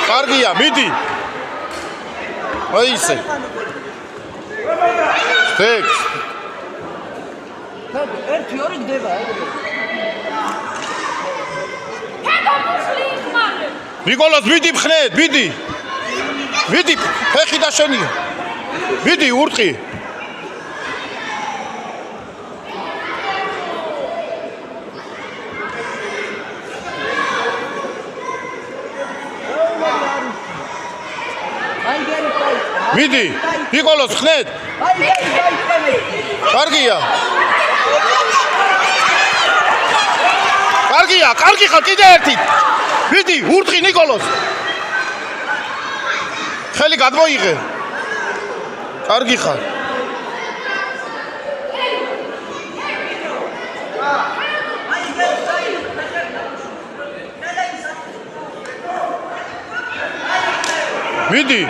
კარგია, მიდი. აი ისე. ტექს. ერთი ორი გდება ეგრე. ნიკოლას მიდი მხნეთ, მიდი. მიდი, ფეხი და შენია. მიდი, ურტყი. მიდი, ნიკოლას ხნეთ. კარგია. კარგია, კარგი ხარ კიდე ერთი. მიდი, ურტყი ნიკოლას. ხელი გადმოიღე. კარგი ხარ. მიდი.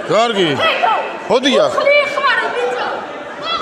კარგი. ხოდია.